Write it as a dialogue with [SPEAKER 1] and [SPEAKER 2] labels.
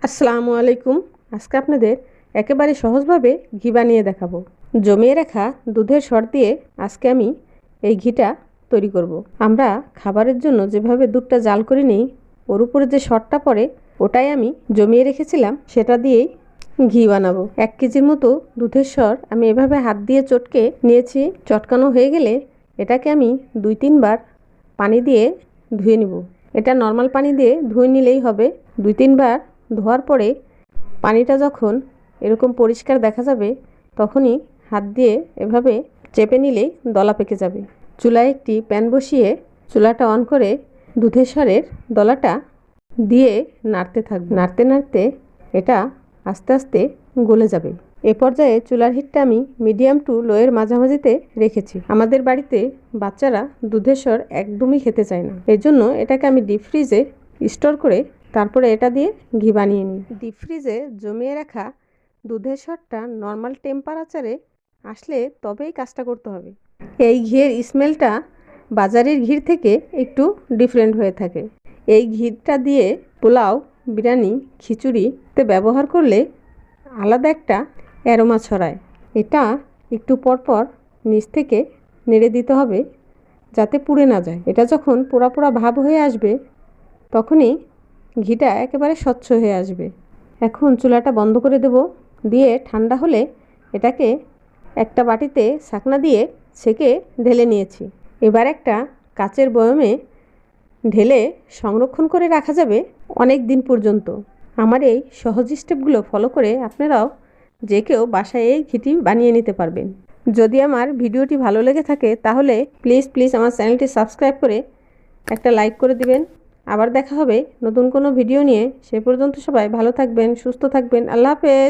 [SPEAKER 1] আসসালামু আলাইকুম। আজকে আপনাদের একেবারে সহজভাবে ঘি বানিয়ে দেখাবো। জমিয়ে রাখা দুধের সর দিয়ে আজকে আমি এই ঘিটা তৈরি করব। আমরা খাবারের জন্য যেভাবে দুধটা জাল করে নিই, ওর উপরে যে সরটা পড়ে ওটাই আমি জমিয়ে রেখেছিলাম, সেটা দিয়েই ঘি বানাবো। 1 কেজির মতো দুধের সর আমি এভাবে হাত দিয়ে চটকে নিয়েছি। চটকানো হয়ে গেলে এটাকে আমি 2-3 বার পানি দিয়ে ধুয়ে নিব। এটা নর্মাল পানি দিয়ে ধুয়ে নিলেই হবে। 2-3 বার ধোয়ার পরে পানিটা যখন এরকম পরিষ্কার দেখা যাবে, তখনই হাত দিয়ে এভাবে চেপে নিলেই দলা পেকে যাবে। চুলায় একটি প্যান বসিয়ে চুলাটা অন করে দুধের সরের দলাটা দিয়ে নাড়তে থাকবে। নাড়তে নাড়তে এটা আস্তে আস্তে গলে যাবে। এ পর্যায়ে চুলার হিটটা আমি মিডিয়াম টু লোয়ের মাঝামাঝিতে রেখেছি। আমাদের বাড়িতে বাচ্চারা দুধের সর একদমই খেতে চায় না, এর জন্য এটাকে আমি ডিপ ফ্রিজে স্টোর করে তারপরে এটা দিয়ে ঘি বানিয়ে নিই। ডিপ ফ্রিজে জমিয়ে রাখা দুধের সরটা নর্মাল টেম্পারেচারে আসলে তবেই কাজটা করতে হবে। এই ঘিয়ের স্মেলটা বাজারের ঘির থেকে একটু ডিফারেন্ট হয়ে থাকে। এই ঘিটা দিয়ে পোলাও, বিরিয়ানি, খিচুড়িতে ব্যবহার করলে আলাদা একটা অ্যারোমা ছড়ায়। এটা একটু পরপর নিচ থেকে নেড়ে দিতে হবে যাতে পুড়ে না যায়। এটা যখন পোড়া পোড়া ভাব হয়ে আসবে, তখনই ঘিটা একেবারে স্বচ্ছ হয়ে আসবে। এখন চুলাটা বন্ধ করে দেব। দিয়ে ঠান্ডা হলে এটাকে একটা বাটিতে ছাঁকনা দিয়ে ছেঁকে ঢেলে নিয়েছি। এবার একটা কাচের বয়মে ঢেলে সংরক্ষণ করে রাখা যাবে অনেক দিন পর্যন্ত। আমার এই সহজ স্টেপগুলো ফলো করে আপনারাও যে কেউ বাসায় এই ঘিটি বানিয়ে নিতে পারবেন। যদি আমার ভিডিওটি ভালো লেগে থাকে তাহলে প্লিজ আমার চ্যানেলটি সাবস্ক্রাইব করে একটা লাইক করে দিবেন। আবার দেখা হবে নতুন কোনো ভিডিও নিয়ে। সে পর্যন্ত সবাই ভালো থাকবেন, সুস্থ থাকবেন। আল্লাহ হাফেজ।